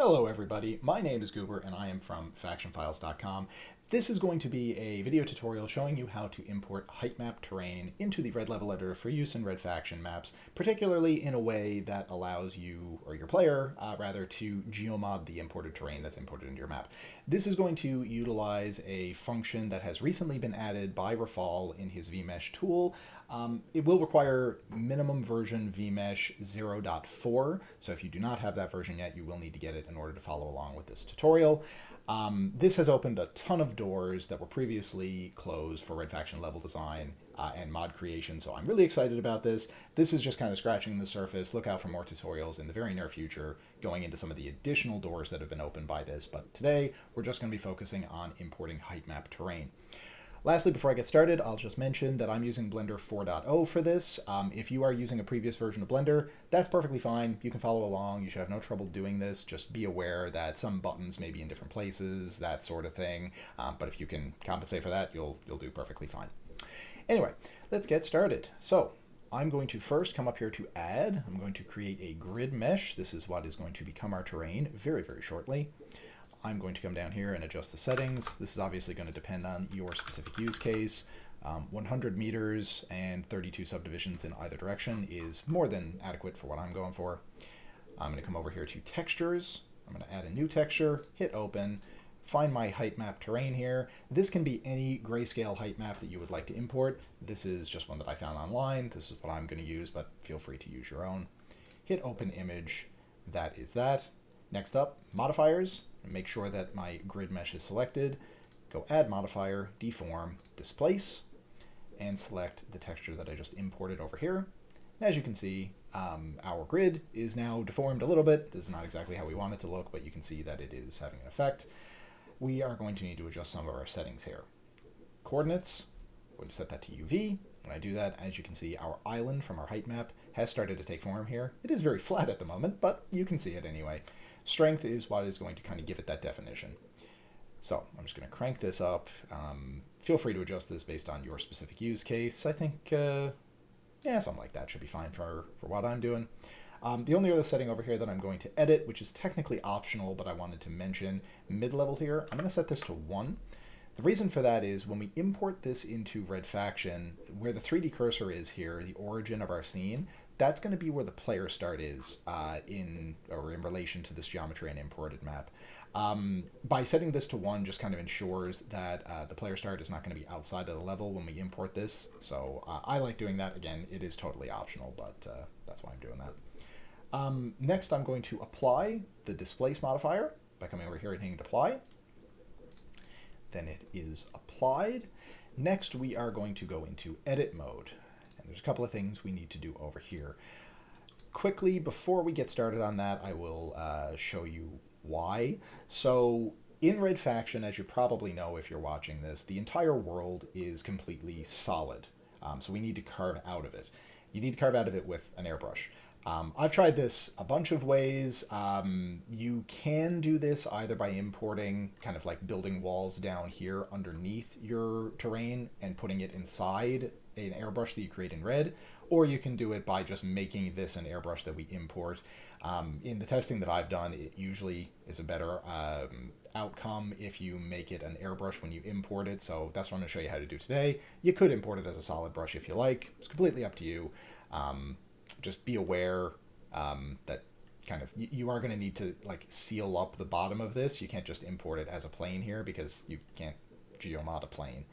Hello everybody, my name is Goober and I am from factionfiles.com. This is going to be a video tutorial showing you how to import Heightmap terrain into the Red Level Editor for use in Red Faction maps, particularly in a way that allows you, or your player, to Geo-Mod the imported terrain that's imported into your map. This is going to utilize a function that has recently been added by Rafalh in his vmesh tool. It will require minimum version vmesh 0.4, so if you do not have that version yet, you will need to get it in order to follow along with this tutorial. This has opened a ton of doors that were previously closed for Red Faction level design and mod creation, so I'm really excited about this. This is just kind of scratching the surface. Look out for more tutorials in the very near future going into some of the additional doors that have been opened by this, but today we're just going to be focusing on importing Heightmap terrain. Lastly, before I get started, I'll just mention that I'm using Blender 4.0 for this. If you are using a previous version of Blender, that's perfectly fine. You can follow along. You should have no trouble doing this. Just be aware that some buttons may be in different places, that sort of thing. But if you can compensate for that, you'll do perfectly fine. Anyway, let's get started. So I'm going to first come up here to add. I'm going to create a grid mesh. This is what is going to become our terrain very, very shortly. I'm going to come down here and adjust the settings. This is obviously going to depend on your specific use case. 100 meters and 32 subdivisions in either direction is more than adequate for what I'm going for. I'm going to come over here to textures. I'm going to add a new texture, hit open, find my Heightmap terrain here. This can be any grayscale height map that you would like to import. This is just one that I found online. This is what I'm going to use, but feel free to use your own. Hit open image. That is that. Next up, modifiers. Make sure that my grid mesh is selected. Go add modifier, deform, displace, and select the texture that I just imported over here. As you can see, our grid is now deformed a little bit. This is not exactly how we want it to look, but you can see that it is having an effect. We are going to need to adjust some of our settings here. Coordinates, I'm going to set that to UV. When I do that, as you can see, our island from our height map has started to take form here. It is very flat at the moment, but you can see it anyway. Strength is what is going to kind of give it that definition. So I'm just going to crank this up. Feel free to adjust this based on your specific use case. I think, yeah, something like that should be fine for what I'm doing. The only other setting over here that I'm going to edit, which is technically optional, but I wanted to mention mid-level here, I'm going to set this to 1. The reason for that is when we import this into Red Faction, where the 3D cursor is here, the origin of our scene, that's going to be where the player start is in relation to this geometry and imported map. By setting this to 1 just kind of ensures that the player start is not going to be outside of the level when we import this. So I like doing that. Again, it is totally optional, but that's why I'm doing that. Next, I'm going to apply the displace modifier by coming over here and hitting apply. Then it is applied. Next, we are going to go into edit mode. And there's a couple of things we need to do over here. Quickly, before we get started on that, I will show you why. So in Red Faction, as you probably know if you're watching this, the entire world is completely solid. So we need to carve out of it. You need to carve out of it with an airbrush. I've tried this a bunch of ways. You can do this either by importing kind of like building walls down here underneath your terrain and putting it inside an airbrush that you create in red, or you can do it by just making this an airbrush that we import. In the testing that I've done, it usually is a better outcome if you make it an airbrush when you import it, so that's what I'm going to show you how to do today. You could import it as a solid brush if you like. It's completely up to you. Just be aware that kind of you are going to need to like seal up the bottom of this. You can't just import it as a plane here because you can't Geo-Mod a plane.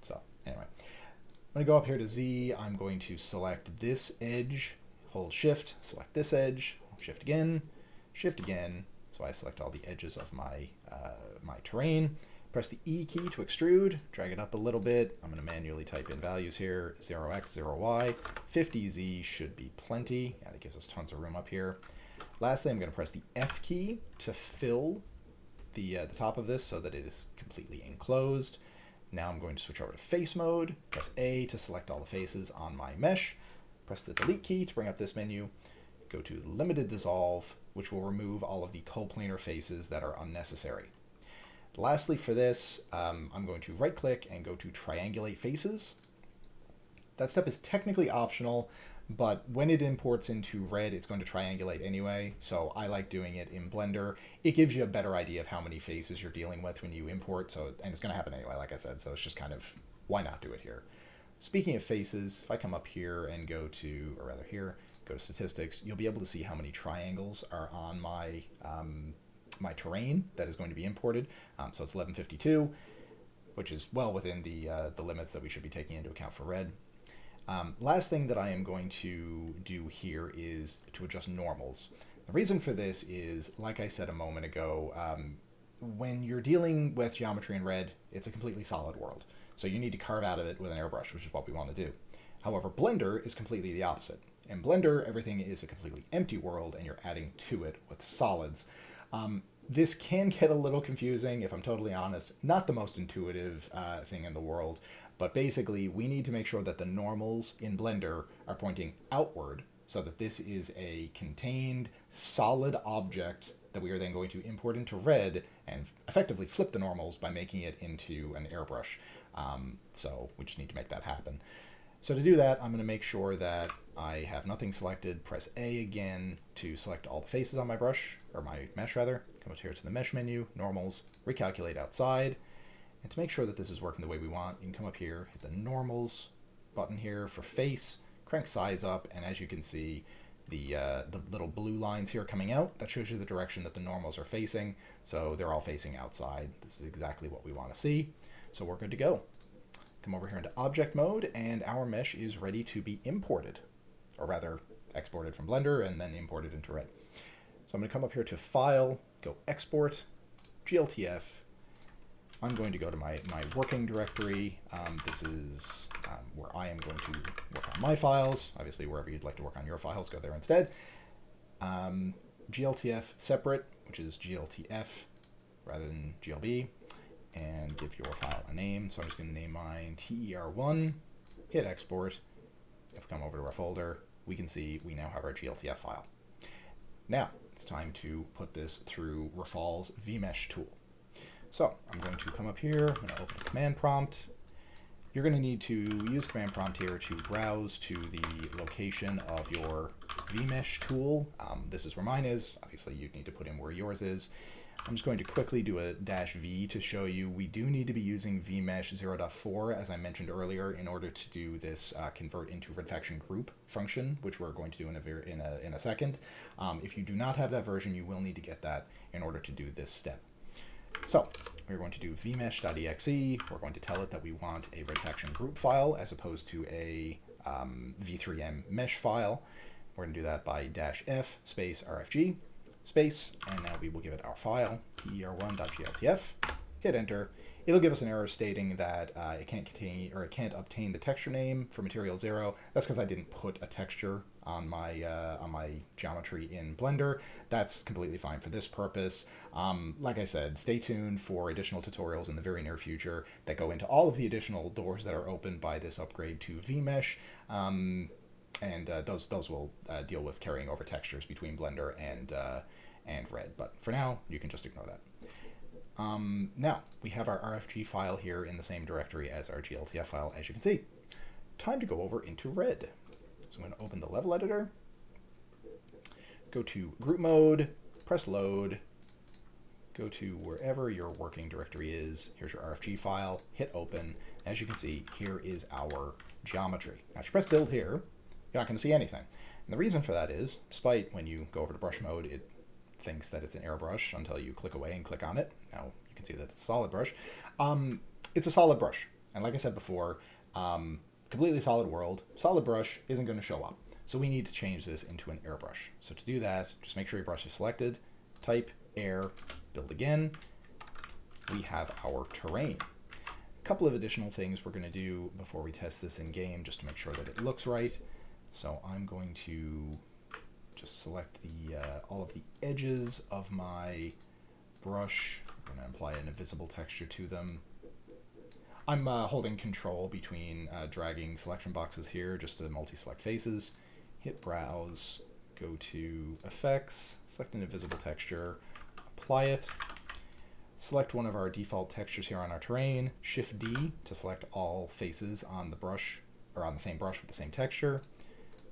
So anyway, I'm going to go up here to Z. I'm going to select this edge, hold shift, select this edge, shift again. So I select all the edges of my my terrain. Press the E key to extrude, drag it up a little bit. I'm going to manually type in values here, 0x, 0y. 50z should be plenty. Yeah, that gives us tons of room up here. Lastly, I'm going to press the F key to fill the top of this so that it is completely enclosed. Now I'm going to switch over to face mode, press A to select all the faces on my mesh, press the delete key to bring up this menu, go to limited dissolve, which will remove all of the coplanar faces that are unnecessary. Lastly for this, I'm going to right click and go to triangulate faces. That step is technically optional, but when it imports into red, it's going to triangulate anyway, so I like doing it in Blender. It gives you a better idea of how many faces you're dealing with when you import, and it's going to happen anyway, like I said, so it's just kind of, why not do it here? Speaking of faces, if I come up here and go to, or rather here, go to statistics, you'll be able to see how many triangles are on my my terrain that is going to be imported. So it's 1152, which is well within the limits that we should be taking into account for red. Last thing that I am going to do here is to adjust normals. The reason for this is, like I said a moment ago, when you're dealing with geometry in red, it's a completely solid world. So you need to carve out of it with an airbrush, which is what we want to do. However, Blender is completely the opposite. In Blender, everything is a completely empty world, and you're adding to it with solids. This can get a little confusing, if I'm totally honest. Not the most intuitive thing in the world, but basically we need to make sure that the normals in Blender are pointing outward, so that this is a contained, solid object that we are then going to import into red and effectively flip the normals by making it into an airbrush. So we just need to make that happen. So to do that, I'm going to make sure that I have nothing selected, press A again to select all the faces on my brush, or my mesh rather, come up here to the mesh menu, normals, recalculate outside, and to make sure that this is working the way we want, you can come up here, hit the normals button here for face, crank size up, and as you can see, the little blue lines here coming out, that shows you the direction that the normals are facing, so they're all facing outside. This is exactly what we want to see, so we're good to go. Come over here into object mode, and our mesh is ready to be imported, or rather exported from Blender and then imported into red. So I'm going to come up here to File, go Export, gltf. I'm going to go to my working directory. This is where I am going to work on my files. Obviously, wherever you'd like to work on your files, go there instead. gltf separate, which is gltf rather than glb. And give your file a name. So I'm just going to name mine ter1, hit export. If we come over to our folder, we can see we now have our gltf file. Now it's time to put this through rafalh's vmesh tool. So I'm going to come up here, I'm going to open a command prompt. You're going to need to use command prompt here to browse to the location of your vmesh tool. This is where mine is. Obviously you need to put in where yours is. I'm just going to quickly do a -v to show you we do need to be using vmesh 0.4, as I mentioned earlier, in order to do this convert into redfaction group function, which we're going to do in a second. If you do not have that version, you will need to get that in order to do this step. So we're going to do vmesh.exe. We're going to tell it that we want a redfaction group file as opposed to a v3m mesh file. We're going to do that by -f space rfg space, and now we will give it our file, ter1.gltf, hit enter. It'll give us an error stating that it can't contain, or it can't obtain the texture name for material 0. That's because I didn't put a texture on my geometry in Blender. That's completely fine for this purpose. Like I said, stay tuned for additional tutorials in the very near future that go into all of the additional doors that are opened by this upgrade to vmesh. And those will deal with carrying over textures between Blender and Red. But for now, you can just ignore that. Now, we have our RFG file here in the same directory as our gltf file, as you can see. Time to go over into Red. So I'm going to open the level editor, go to group mode, press load, go to wherever your working directory is. Here's your RFG file, hit open. As you can see, here is our geometry. Now, if you press build here, you're not going to see anything. And the reason for that is, despite when you go over to brush mode, it thinks that it's an airbrush until you click away and click on it. Now you can see that it's a solid brush. It's a solid brush. And like I said before, completely solid world, solid brush isn't going to show up. So we need to change this into an airbrush. So to do that, just make sure your brush is selected, type air, build again. We have our terrain. A couple of additional things we're going to do before we test this in game, just to make sure that it looks right. So I'm going to just select the all of the edges of my brush. I'm going to apply an invisible texture to them. I'm holding control between dragging selection boxes here just to multi-select faces. Hit browse, go to effects, select an invisible texture, apply it. Select one of our default textures here on our terrain, Shift D to select all faces on the brush, or on the same brush with the same texture.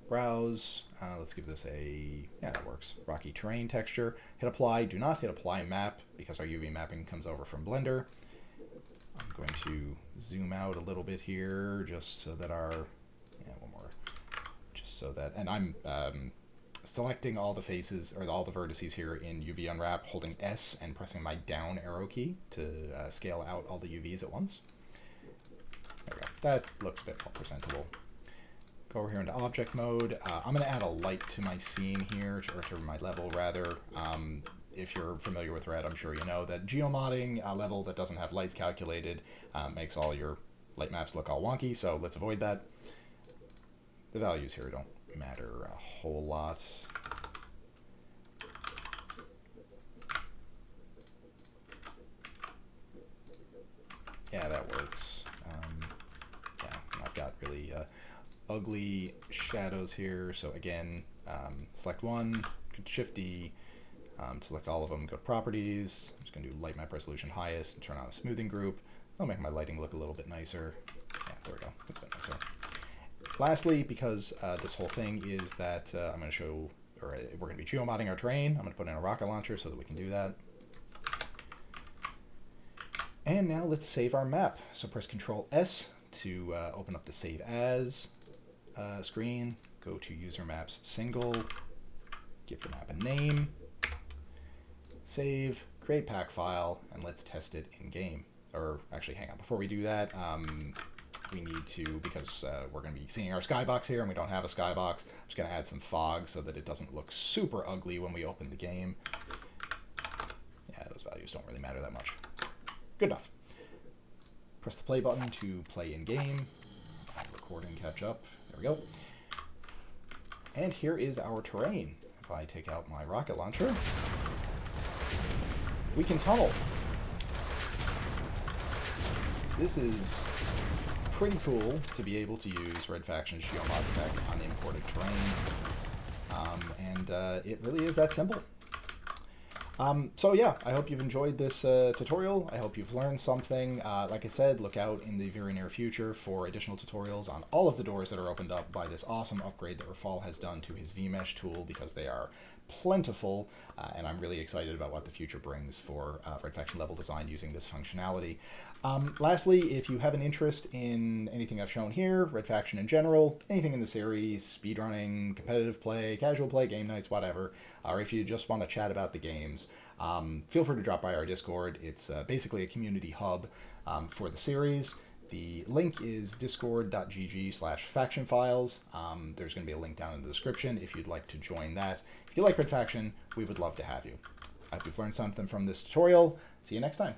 browse. Let's give this a, yeah, that works. Rocky terrain texture. Hit apply. Do not hit apply map because our UV mapping comes over from Blender. I'm going to zoom out a little bit here just so that our, yeah, one more, just so that, and I'm selecting all the faces or all the vertices here in UV unwrap, holding S and pressing my down arrow key to scale out all the UVs at once. There we go. That looks a bit more presentable. Go over here into object mode. I'm going to add a light to my scene here, or to my level rather. If you're familiar with Red, I'm sure you know that geomodding a level that doesn't have lights calculated makes all your light maps look all wonky, so let's avoid that. The values here don't matter a whole lot. Yeah, that works. Yeah, I've got really ugly shadows here, so again, select one, Shift D, select all of them, go to properties. I'm just going to do light map resolution highest and turn on a smoothing group. I'll make my lighting look a little bit nicer. Yeah, there we go. That's a bit nicer. Lastly, because this whole thing is that I'm going to show, or we're going to be geomodding our terrain, I'm going to put in a rocket launcher so that we can do that. And now let's save our map. So press Control S to open up the Save As screen. Go to User Maps Single. Give the map a name. Save. Create pack file, and let's test it in game. Or actually, hang on. Before we do that, we need to, because we're going to be seeing our skybox here, and we don't have a skybox, I'm just going to add some fog so that it doesn't look super ugly when we open the game. Yeah, those values don't really matter that much. Good enough. Press the play button to play in game. Recording catch up. There we go. And here is our terrain. If I take out my rocket launcher, we can tunnel. So this is pretty cool to be able to use Red Faction's Geo-Mod tech on imported terrain. It really is that simple. So yeah, I hope you've enjoyed this tutorial. I hope you've learned something. Like I said, look out in the very near future for additional tutorials on all of the doors that are opened up by this awesome upgrade that Rafalh has done to his vmesh tool, because they are plentiful, and I'm really excited about what the future brings for Red Faction level design using this functionality. Lastly, if you have an interest in anything I've shown here, Red Faction in general, anything in the series, speedrunning, competitive play, casual play, game nights, whatever, or if you just want to chat about the games, feel free to drop by our Discord. It's basically a community hub for the series. The link is discord.gg/factionfiles. There's going to be a link down in the description if you'd like to join that. If you like Red Faction, we would love to have you. I hope you've learned something from this tutorial. See you next time.